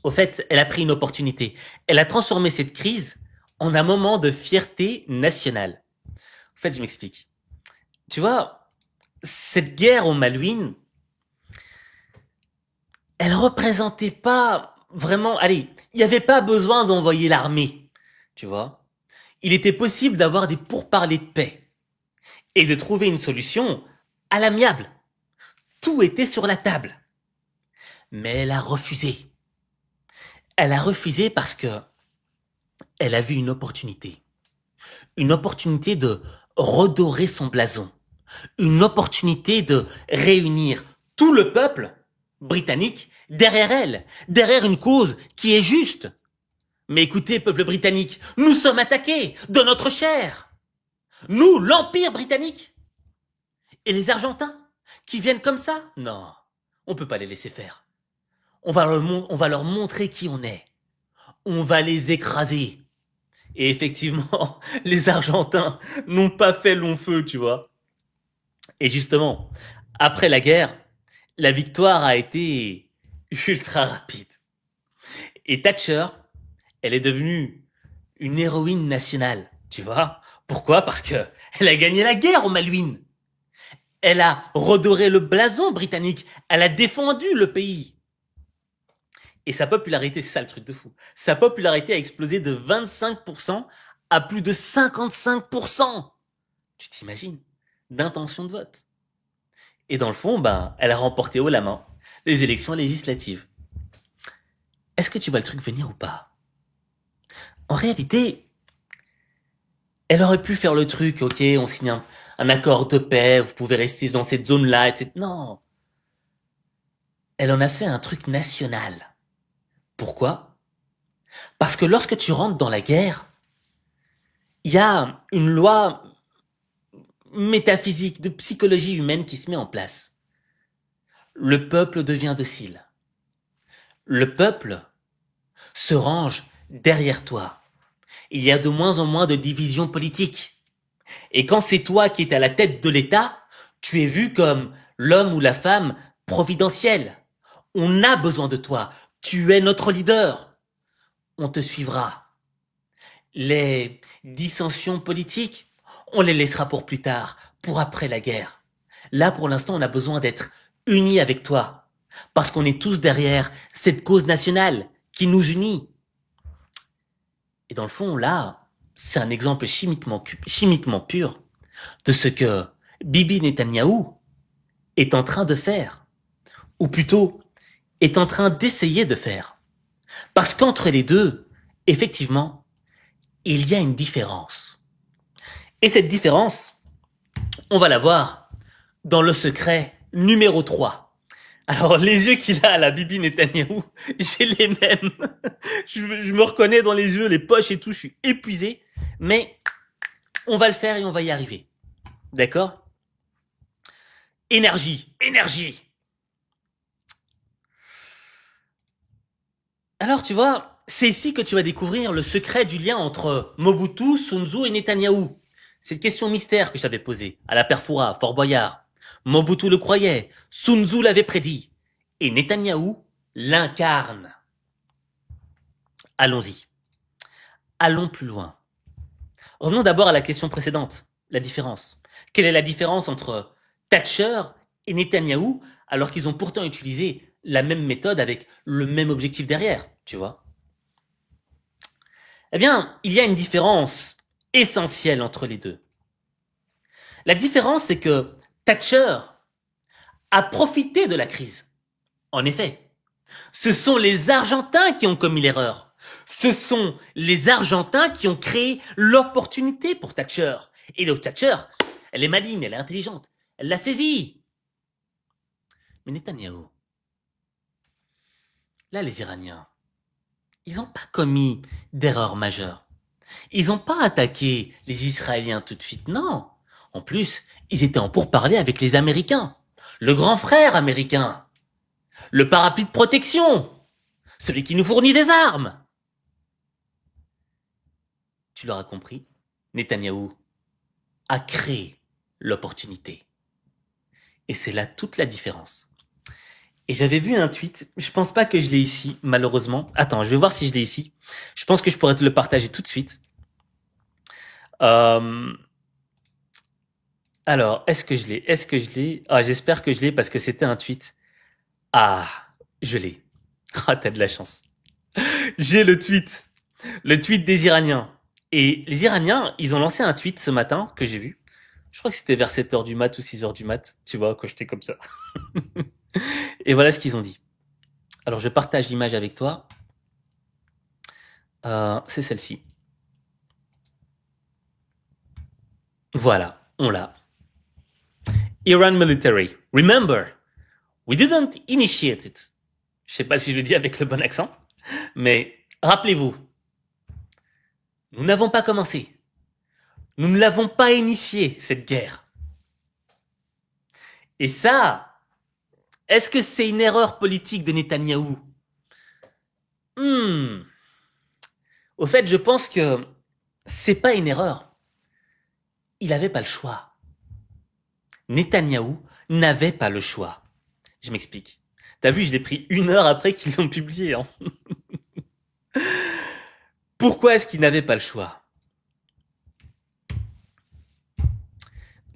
au fait, elle a pris une opportunité. Elle a transformé cette crise en un moment de fierté nationale. En fait, je m'explique. Tu vois, cette guerre aux Malouines, elle représentait pas vraiment... Allez, il n'y avait pas besoin d'envoyer l'armée, tu vois. Il était possible d'avoir des pourparlers de paix et de trouver une solution à l'amiable. Tout était sur la table. Mais elle a refusé. Elle a refusé parce que elle a vu une opportunité. Une opportunité de redorer son blason. Une opportunité de réunir tout le peuple britannique derrière elle, derrière une cause qui est juste. Mais écoutez, peuple britannique, nous sommes attaqués de notre chair. Nous, l'Empire britannique. Et les Argentins qui viennent comme ça? Non, on peut pas les laisser faire. On va leur montrer qui on est. On va les écraser. Et effectivement, les Argentins n'ont pas fait long feu, tu vois. Et justement, après la guerre, la victoire a été ultra rapide. Et Thatcher, elle est devenue une héroïne nationale, tu vois. Pourquoi? Parce que elle a gagné la guerre aux Malouines. Elle a redoré le blason britannique. Elle a défendu le pays. Et sa popularité, c'est ça le truc de fou. Sa popularité a explosé de 25% à plus de 55%. Tu t'imagines? D'intention de vote. Et dans le fond, elle a remporté haut la main les élections législatives. Est-ce que tu vois le truc venir ou pas? En réalité, elle aurait pu faire le truc, ok, on signe un accord de paix, vous pouvez rester dans cette zone-là, etc. Non. Elle en a fait un truc national. Pourquoi? Parce que lorsque tu rentres dans la guerre, il y a une loi métaphysique, de psychologie humaine qui se met en place. Le peuple devient docile. Le peuple se range derrière toi. Il y a de moins en moins de divisions politiques. Et quand c'est toi qui es à la tête de l'État, tu es vu comme l'homme ou la femme providentiel. On a besoin de toi. Tu es notre leader. On te suivra. Les dissensions politiques, on les laissera pour plus tard, pour après la guerre. Là, pour l'instant, on a besoin d'être unis avec toi, parce qu'on est tous derrière cette cause nationale qui nous unit. Et dans le fond, là, c'est un exemple chimiquement pur de ce que Bibi Netanyahou est en train de faire, ou plutôt est en train d'essayer de faire. Parce qu'entre les deux, effectivement, il y a une différence. Et cette différence, on va la voir dans le secret numéro 3. Alors, les yeux qu'il a à la Bibi Netanyahou, j'ai les mêmes. Je me reconnais dans les yeux, les poches et tout, je suis épuisé. Mais on va le faire et on va y arriver. D'accord? Énergie, énergie. Alors, tu vois, c'est ici que tu vas découvrir le secret du lien entre Mobutu, Sun Tzu et Netanyahou. Cette question mystère que j'avais posée à la Perfora, Fort Boyard. Mobutu le croyait, Sun Tzu l'avait prédit, et Netanyahou l'incarne. Allons-y. Allons plus loin. Revenons d'abord à la question précédente, la différence. Quelle est la différence entre Thatcher et Netanyahou, alors qu'ils ont pourtant utilisé la même méthode avec le même objectif derrière, tu vois? Eh bien, il y a une différence essentielle entre les deux. La différence, c'est que Thatcher a profité de la crise. En effet, ce sont les Argentins qui ont commis l'erreur. Ce sont les Argentins qui ont créé l'opportunité pour Thatcher. Et donc Thatcher, elle est maligne, elle est intelligente. Elle l'a saisie. Mais Netanyahou, là, les Iraniens, ils n'ont pas commis d'erreur majeure. Ils n'ont pas attaqué les Israéliens tout de suite, non. En plus, ils étaient en pourparlers avec les Américains. Le grand frère américain. Le parapluie de protection. Celui qui nous fournit des armes. Tu l'auras compris, Netanyahou a créé l'opportunité. Et c'est là toute la différence. Et j'avais vu un tweet, je pense pas que je l'ai ici, malheureusement. Attends, je vais voir si je l'ai ici. Je pense que je pourrais te le partager tout de suite. Alors, est-ce que je l'ai? Ah, j'espère que je l'ai parce que c'était un tweet. Ah, je l'ai. Ah, t'as de la chance. J'ai le tweet des Iraniens. Et les Iraniens, ils ont lancé un tweet ce matin que j'ai vu. Je crois que c'était vers 7h du mat ou 6h du mat. Tu vois, quand j'étais comme ça. Et voilà ce qu'ils ont dit. Alors, je partage l'image avec toi. C'est celle-ci. Voilà, on l'a. Iran military. Remember, we didn't initiate it. Je sais pas si je le dis avec le bon accent, mais rappelez-vous, nous n'avons pas commencé. Nous ne l'avons pas initié, cette guerre. Et ça, est-ce que c'est une erreur politique de Netanyahou? Au fait, je pense que c'est pas une erreur. Il n'avait pas le choix. Netanyahou n'avait pas le choix. Je m'explique. T'as vu, je l'ai pris 1 heure après qu'ils l'ont publié. Hein. Pourquoi est-ce qu'il n'avait pas le choix?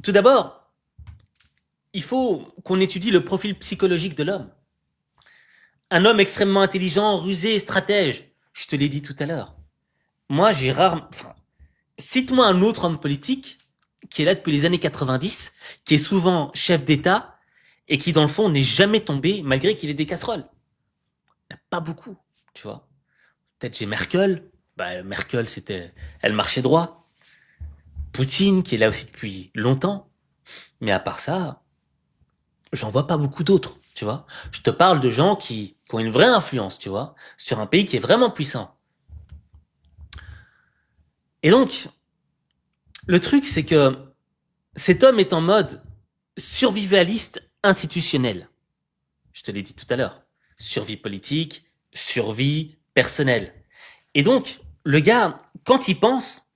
Tout d'abord, il faut qu'on étudie le profil psychologique de l'homme. Un homme extrêmement intelligent, rusé, stratège. Je te l'ai dit tout à l'heure. Moi, j'ai rarement... cite-moi un autre homme politique qui est là depuis les années 90, qui est souvent chef d'État et qui, dans le fond, n'est jamais tombé malgré qu'il ait des casseroles. Il n'y en a pas beaucoup, tu vois. Peut-être j'ai Merkel. Merkel, elle marchait droit. Poutine, qui est là aussi depuis longtemps. Mais à part ça, j'en vois pas beaucoup d'autres, tu vois. Je te parle de gens qui ont une vraie influence, tu vois, sur un pays qui est vraiment puissant. Et donc, le truc, c'est que cet homme est en mode survivaliste institutionnel. Je te l'ai dit tout à l'heure. Survie politique, survie personnelle. Et donc, le gars, quand il pense,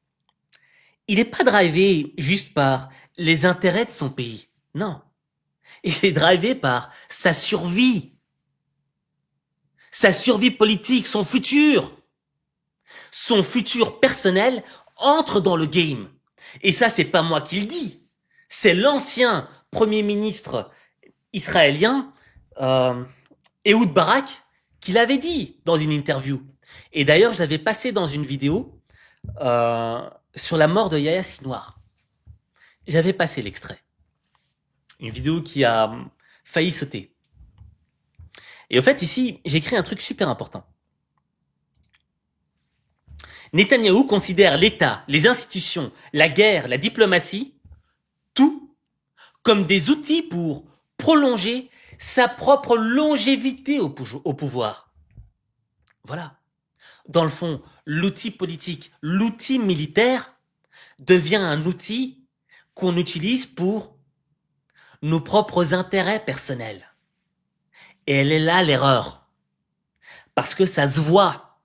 il n'est pas drivé juste par les intérêts de son pays. Non. Il est drivé par sa survie. Sa survie politique, son futur. Son futur personnel entre dans le game. Et ça, c'est pas moi qui le dis. C'est l'ancien premier ministre israélien, Ehud Barak, qui l'avait dit dans une interview. Et d'ailleurs, je l'avais passé dans une vidéo sur la mort de Yahya Sinwar. j'avais passé l'extrait. Une vidéo qui a failli sauter. Et au fait, ici, j'ai écrit un truc super important. Netanyahou considère l'État, les institutions, la guerre, la diplomatie, tout comme des outils pour prolonger sa propre longévité au pouvoir. Voilà. Dans le fond, l'outil politique, l'outil militaire devient un outil qu'on utilise pour nos propres intérêts personnels. Et elle est là l'erreur. Parce que ça se voit.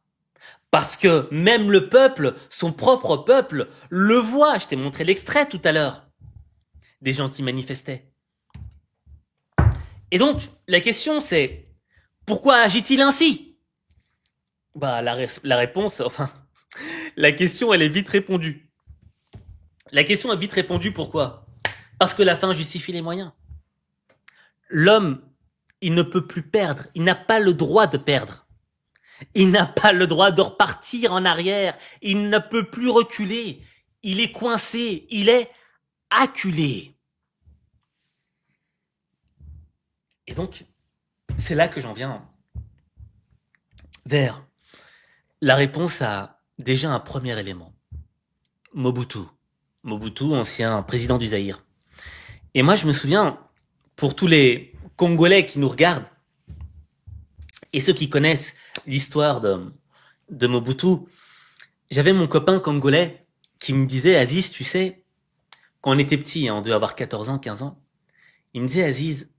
Parce que même le peuple, son propre peuple, le voit. Je t'ai montré l'extrait tout à l'heure des gens qui manifestaient. Et donc, la question c'est, pourquoi agit-il ainsi? La réponse, la question elle est vite répondue. La question est vite répondue, pourquoi? Parce que la fin justifie les moyens. L'homme, il ne peut plus perdre, il n'a pas le droit de perdre. Il n'a pas le droit de repartir en arrière, il ne peut plus reculer, il est coincé, il est acculé. Et donc, c'est là que j'en viens vers la réponse à déjà un premier élément. Mobutu. Mobutu, ancien président du Zaïre. Et moi, je me souviens, pour tous les Congolais qui nous regardent, et ceux qui connaissent l'histoire de Mobutu, j'avais mon copain congolais qui me disait, Aziz, tu sais, quand on était petit, on devait avoir 14 ans, 15 ans, il me disait, Aziz,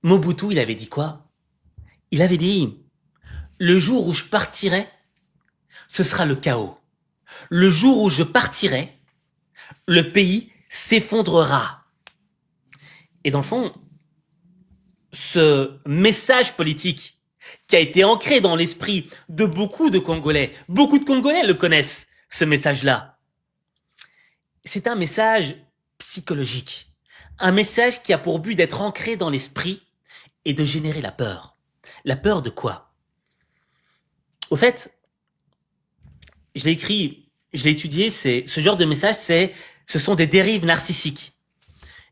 Mobutu, il avait dit quoi? Il avait dit, le jour où je partirai, ce sera le chaos. Le jour où je partirai, le pays s'effondrera. Et dans le fond, ce message politique qui a été ancré dans l'esprit de beaucoup de Congolais le connaissent, ce message-là. C'est un message psychologique, un message qui a pour but d'être ancré dans l'esprit et de générer la peur. La peur de quoi? Au fait, je l'ai écrit, je l'ai étudié, ce genre de message, ce sont des dérives narcissiques.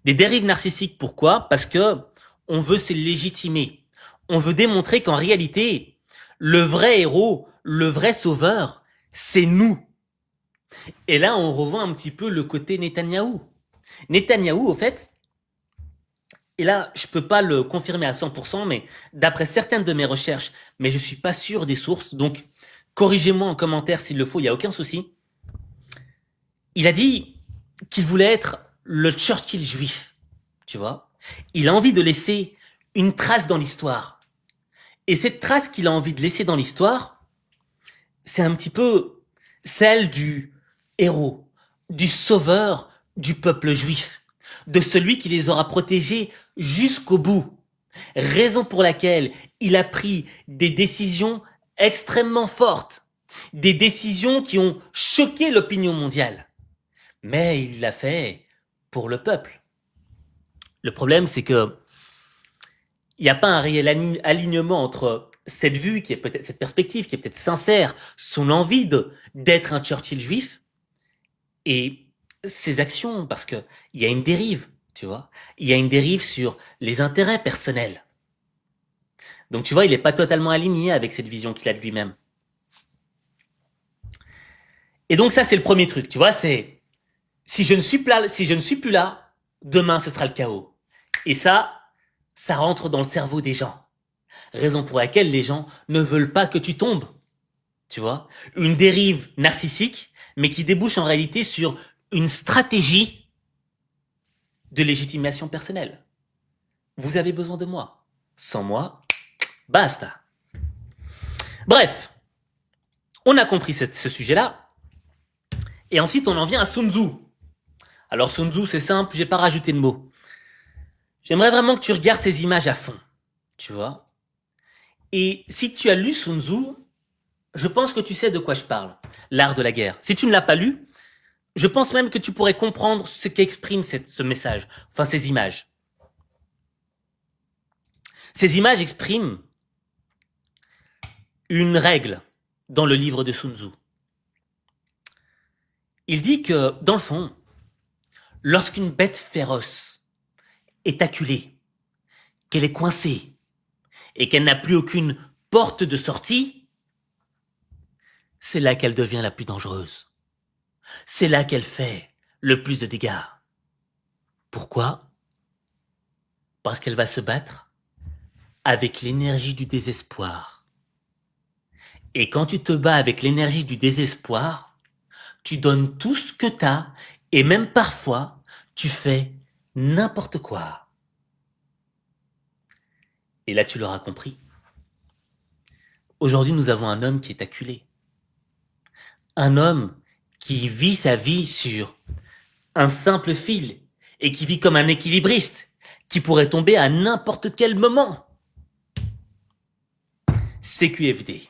Des dérives narcissiques, pourquoi? Parce que on veut se légitimer. On veut démontrer qu'en réalité, le vrai héros, le vrai sauveur, c'est nous. Et là, on revoit un petit peu le côté Netanyahou. Netanyahou, au fait, et là, je peux pas le confirmer à 100%, mais d'après certaines de mes recherches, mais je suis pas sûr des sources, donc corrigez-moi en commentaire s'il le faut, il y a aucun souci. Il a dit qu'il voulait être le Churchill juif, tu vois. Il a envie de laisser une trace dans l'histoire. Et cette trace qu'il a envie de laisser dans l'histoire, c'est un petit peu celle du héros, du sauveur du peuple juif, de celui qui les aura protégés jusqu'au bout. Raison pour laquelle il a pris des décisions extrêmement fortes, des décisions qui ont choqué l'opinion mondiale. Mais il l'a fait pour le peuple. Le problème, c'est que il n'y a pas un réel alignement entre cette vue qui est peut-être, cette perspective qui est peut-être sincère, son envie d'être un Churchill juif et ses actions, parce que il y a une dérive, tu vois. Il y a une dérive sur les intérêts personnels. Donc tu vois, il n'est pas totalement aligné avec cette vision qu'il a de lui-même. Et donc ça, c'est le premier truc, tu vois, c'est si je ne suis plus là, demain ce sera le chaos. Et ça rentre dans le cerveau des gens. Raison pour laquelle les gens ne veulent pas que tu tombes. Tu vois? Une dérive narcissique, mais qui débouche en réalité sur une stratégie de légitimation personnelle. Vous avez besoin de moi. Sans moi, basta. Bref, on a compris ce sujet-là. Et ensuite, on en vient à Sun Tzu. Alors Sun Tzu, c'est simple, j'ai pas rajouté de mots. J'aimerais vraiment que tu regardes ces images à fond, tu vois. Et si tu as lu Sun Tzu, je pense que tu sais de quoi je parle, l'art de la guerre. Si tu ne l'as pas lu, je pense même que tu pourrais comprendre ce qu'exprime ce message, enfin ces images. Ces images expriment une règle dans le livre de Sun Tzu. Il dit que, dans le fond, lorsqu'une bête féroce est acculée, qu'elle est coincée et qu'elle n'a plus aucune porte de sortie, c'est là qu'elle devient la plus dangereuse. C'est là qu'elle fait le plus de dégâts. Pourquoi? Parce qu'elle va se battre avec l'énergie du désespoir. Et quand tu te bats avec l'énergie du désespoir, tu donnes tout ce que tu as et même parfois, tu fais n'importe quoi. Et là, tu l'auras compris. Aujourd'hui, nous avons un homme qui est acculé. Un homme qui vit sa vie sur un simple fil et qui vit comme un équilibriste qui pourrait tomber à n'importe quel moment. CQFD.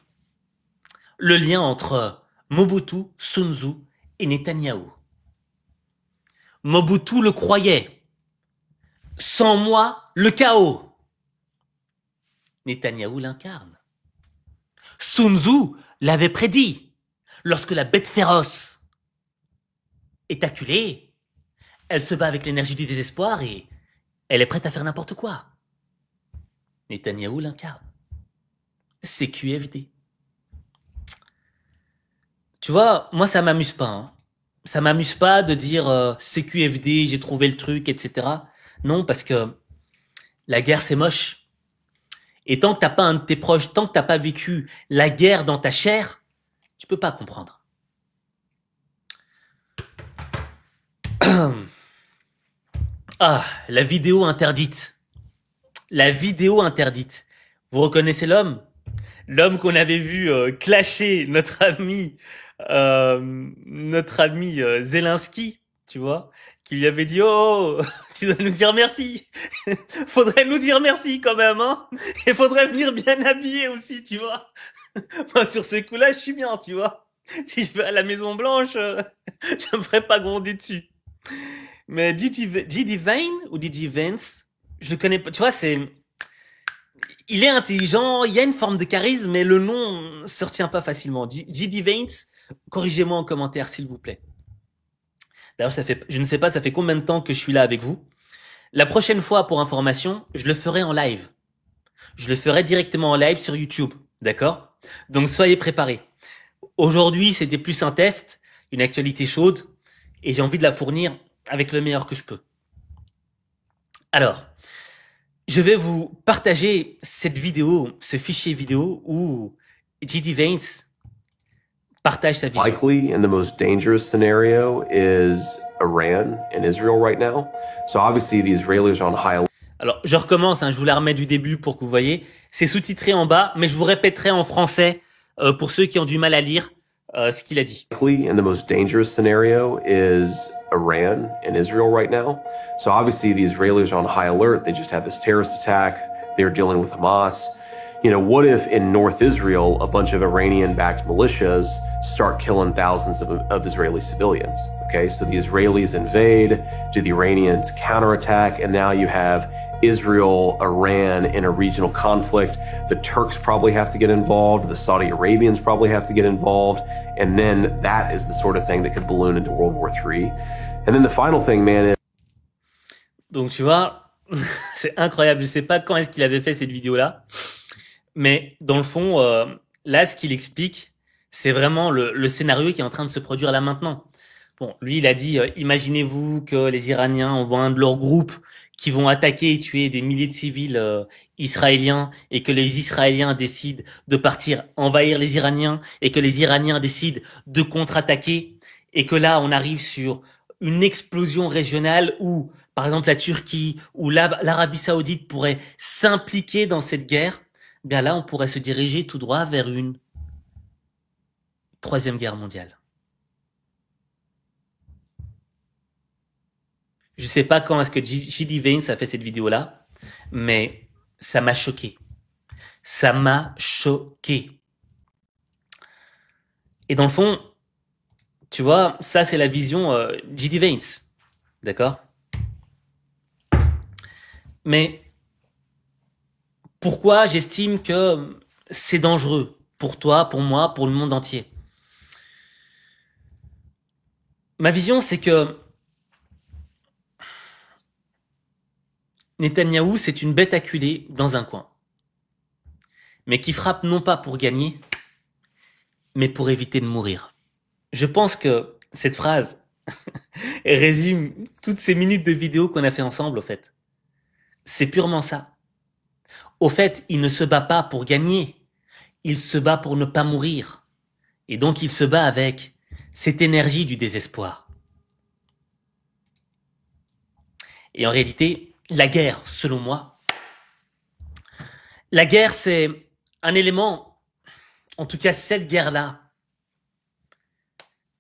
Le lien entre Mobutu, Sun Tzu et Netanyahou. Mobutu le croyait. Sans moi, le chaos. Netanyahou l'incarne. Sun Tzu l'avait prédit. Lorsque la bête féroce est acculée, elle se bat avec l'énergie du désespoir et elle est prête à faire n'importe quoi. Netanyahou l'incarne. CQFD. Tu vois, moi ça m'amuse pas. Hein. Ça m'amuse pas de dire CQFD, j'ai trouvé le truc, etc. Non, parce que la guerre c'est moche. Et tant que t'as pas un de tes proches, tant que t'as pas vécu la guerre dans ta chair, tu peux pas comprendre. Ah, la vidéo interdite. La vidéo interdite. Vous reconnaissez l'homme? L'homme qu'on avait vu clasher notre ami Zelensky, tu vois, qui lui avait dit « Oh, tu dois nous dire merci. Faudrait nous dire merci quand même, hein. Et faudrait venir bien habillé aussi, tu vois. » Moi, sur ce coup-là, je suis bien, tu vois. Si je vais à la Maison Blanche, je me ferai pas gronder dessus. Mais J.D. Vance, je le connais pas. Tu vois, il est intelligent, il y a une forme de charisme, mais le nom se retient pas facilement. J.D. Vance, corrigez-moi en commentaire, s'il vous plaît. D'ailleurs, je ne sais pas, ça fait combien de temps que je suis là avec vous. La prochaine fois, pour information, je le ferai en live. Je le ferai directement en live sur YouTube. D'accord? Donc, soyez préparés. Aujourd'hui, c'était plus un test, une actualité chaude, et j'ai envie de la fournir avec le meilleur que je peux. Alors, je vais vous partager cette vidéo, ce fichier vidéo où J.D. Vance partage sa vision. Likely and the most dangerous scenario is Iran and Israel right now. So obviously the Israelis are on high alert. Alors, je recommence, je vous la remets du début pour que vous voyez. C'est sous-titré en bas, mais je vous répéterai en français pour ceux qui ont du mal à lire ce qu'il a dit. Likely and the most dangerous scenario is Iran and Israel right now. So obviously the Israelis are on high alert. They just had this terrorist attack. They're dealing with Hamas. You know, what if in North Israel, a bunch of Iranian-backed militias start killing thousands of Israeli civilians? Okay, so the Israelis invade, do the Iranians counterattack, and now you have Israel, Iran in a regional conflict. The Turks probably have to get involved. The Saudi Arabians probably have to get involved. And then that is the sort of thing that could balloon into World War III. And then the final thing, man, is... Donc, tu vois, c'est incroyable. Je sais pas quand est-ce qu'il avait fait cette vidéo-là. Mais dans le fond, là, ce qu'il explique, c'est vraiment le scénario qui est en train de se produire là maintenant. Bon, lui, il a dit, imaginez-vous que les Iraniens envoient un de leurs groupes qui vont attaquer et tuer des milliers de civils israéliens et que les Israéliens décident de partir envahir les Iraniens et que les Iraniens décident de contre-attaquer et que là, on arrive sur une explosion régionale où, par exemple, la Turquie ou l'Arabie Saoudite pourrait s'impliquer dans cette guerre. Bien là, on pourrait se diriger tout droit vers une troisième guerre mondiale. Je sais pas quand est-ce que J.D. Vance a fait cette vidéo-là, mais ça m'a choqué. Ça m'a choqué. Et dans le fond, tu vois, ça c'est la vision J.D. Vance. D'accord? Mais pourquoi j'estime que c'est dangereux pour toi, pour moi, pour le monde entier? Ma vision, c'est que Netanyahou, c'est une bête acculée dans un coin. Mais qui frappe non pas pour gagner, mais pour éviter de mourir. Je pense que cette phrase résume toutes ces minutes de vidéo qu'on a fait ensemble, au fait. C'est purement ça. Au fait, il ne se bat pas pour gagner, il se bat pour ne pas mourir. Et donc il se bat avec cette énergie du désespoir. Et en réalité, la guerre, selon moi, la guerre, c'est un élément, en tout cas cette guerre-là,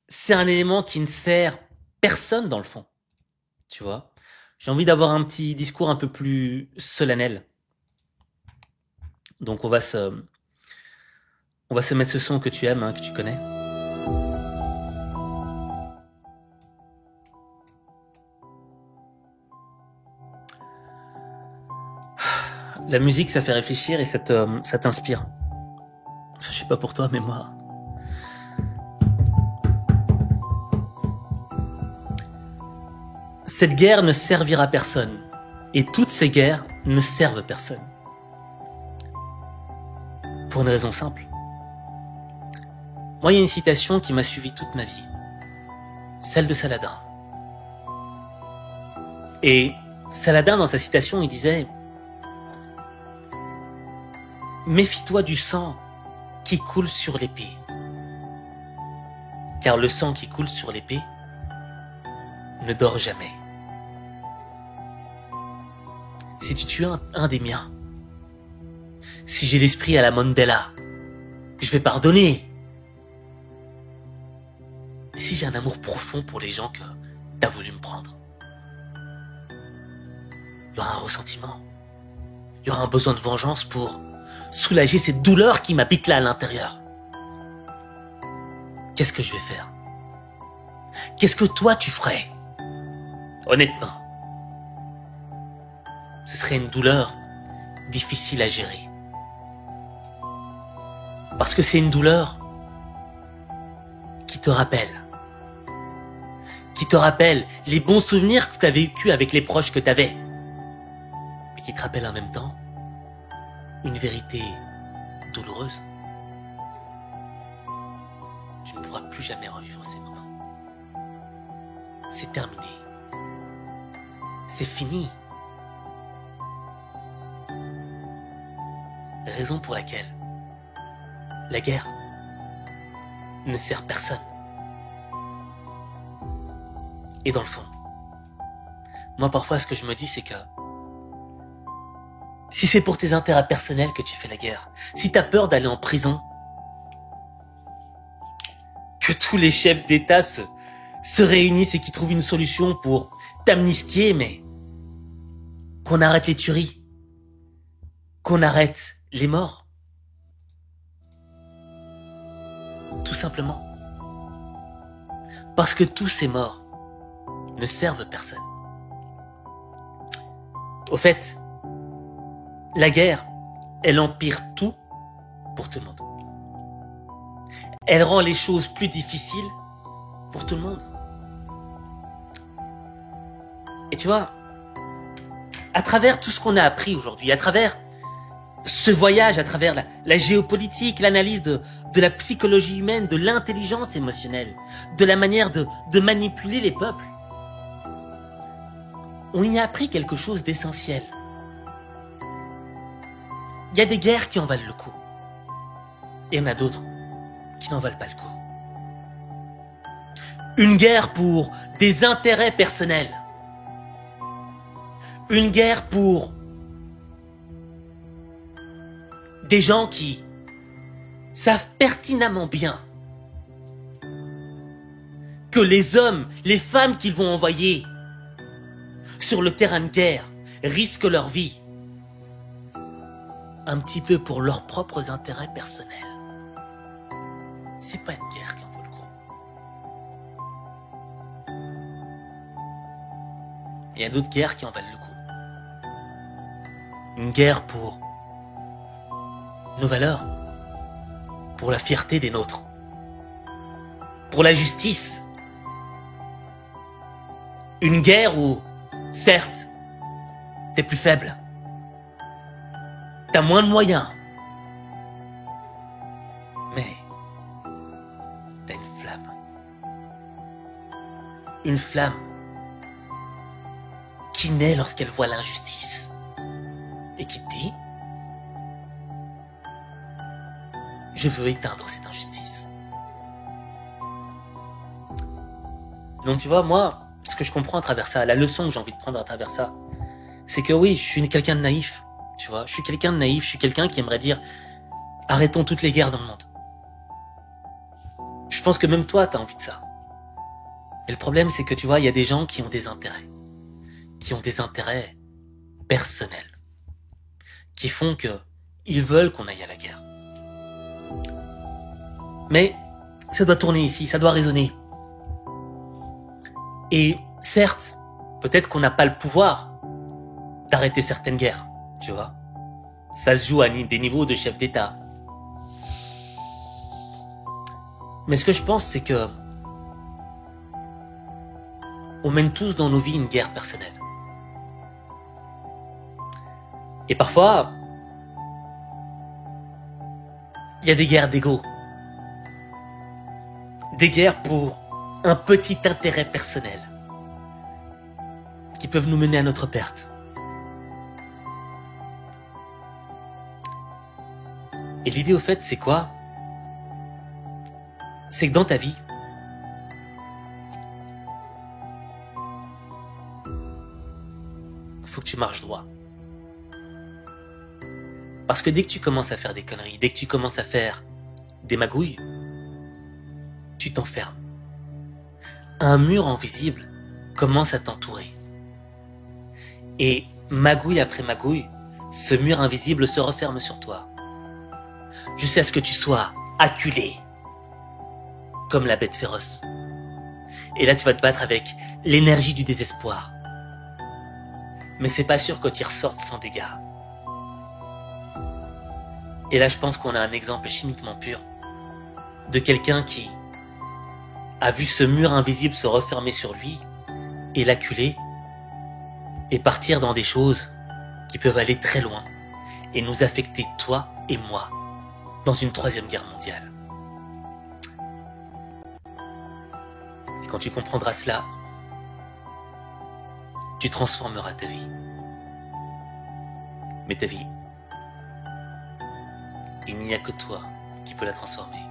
c'est un élément qui ne sert personne dans le fond. Tu vois, j'ai envie d'avoir un petit discours un peu plus solennel. Donc on va se mettre ce son que tu aimes, hein, que tu connais. La musique, ça fait réfléchir et ça t'inspire. Enfin, je sais pas pour toi, mais moi. Cette guerre ne servira personne. Et toutes ces guerres ne servent personne. Pour une raison simple. Moi, il y a une citation qui m'a suivi toute ma vie. Celle de Saladin. Et Saladin, dans sa citation, il disait: méfie-toi du sang qui coule sur l'épée. Car le sang qui coule sur l'épée ne dort jamais. Si tu tues un des miens, si j'ai l'esprit à la Mandela, je vais pardonner. Mais si j'ai un amour profond pour les gens que t'as voulu me prendre, il y aura un ressentiment. Il y aura un besoin de vengeance pour soulager cette douleur qui m'habite là à l'intérieur. Qu'est-ce que je vais faire? Qu'est-ce que toi tu ferais? Honnêtement, ce serait une douleur difficile à gérer. Parce que c'est une douleur qui te rappelle les bons souvenirs que tu as vécus avec les proches que tu avais, mais qui te rappelle en même temps une vérité douloureuse. Tu ne pourras plus jamais revivre ces moments. C'est terminé. C'est fini. Raison pour laquelle la guerre ne sert personne. Et dans le fond, moi parfois ce que je me dis c'est que si c'est pour tes intérêts personnels que tu fais la guerre, si t'as peur d'aller en prison, que tous les chefs d'État se réunissent et qu'ils trouvent une solution pour t'amnistier, mais qu'on arrête les tueries, qu'on arrête les morts. Tout simplement. Parce que tous ces morts ne servent personne. Au fait, la guerre, elle empire tout pour tout le monde. Elle rend les choses plus difficiles pour tout le monde. Et tu vois, à travers tout ce qu'on a appris aujourd'hui, à travers ce voyage, à travers la géopolitique, l'analyse de la psychologie humaine, de l'intelligence émotionnelle, de la manière de manipuler les peuples, on y a appris quelque chose d'essentiel. Il y a des guerres qui en valent le coup. Et il y en a d'autres qui n'en valent pas le coup. Une guerre pour des intérêts personnels. Une guerre pour des gens qui savent pertinemment bien que les hommes, les femmes qu'ils vont envoyer sur le terrain de guerre risquent leur vie un petit peu pour leurs propres intérêts personnels. C'est pas une guerre qui en vaut le coup. Il y a d'autres guerres qui en valent le coup. Une guerre pour nos valeurs, pour la fierté des nôtres, pour la justice. Une guerre où, certes, t'es plus faible. T'as moins de moyens. Mais t'as une flamme. Une flamme qui naît lorsqu'elle voit l'injustice et qui te dit « Je veux éteindre cette injustice ». Donc tu vois, moi, ce que je comprends à travers ça, la leçon que j'ai envie de prendre à travers ça, c'est que oui, je suis quelqu'un de naïf, tu vois. Je suis quelqu'un de naïf, je suis quelqu'un qui aimerait dire « Arrêtons toutes les guerres dans le monde ». Je pense que même toi, t'as envie de ça. Et le problème, c'est que tu vois, il y a des gens qui ont des intérêts personnels, qui font que ils veulent qu'on aille à la guerre. Mais ça doit tourner ici, ça doit résonner. Et certes, peut-être qu'on n'a pas le pouvoir d'arrêter certaines guerres, tu vois. Ça se joue à des niveaux de chef d'État. Mais ce que je pense, c'est que on mène tous dans nos vies une guerre personnelle. Et parfois, il y a des guerres d'ego. Des guerres pour un petit intérêt personnel qui peuvent nous mener à notre perte. Et l'idée au fait, c'est quoi? C'est que dans ta vie, faut que tu marches droit. Parce que dès que tu commences à faire des conneries, dès que tu commences à faire des magouilles, tu t'enfermes. Un mur invisible commence à t'entourer. Et magouille après magouille, ce mur invisible se referme sur toi. Jusqu'à ce que tu sois acculé, comme la bête féroce. Et là, tu vas te battre avec l'énergie du désespoir. Mais c'est pas sûr que tu y ressortes sans dégâts. Et là, je pense qu'on a un exemple chimiquement pur de quelqu'un qui a vu ce mur invisible se refermer sur lui et l'acculer et partir dans des choses qui peuvent aller très loin et nous affecter, toi et moi, dans une 3e guerre mondiale. Et quand tu comprendras cela, tu transformeras ta vie. Mais ta vie, il n'y a que toi qui peux la transformer.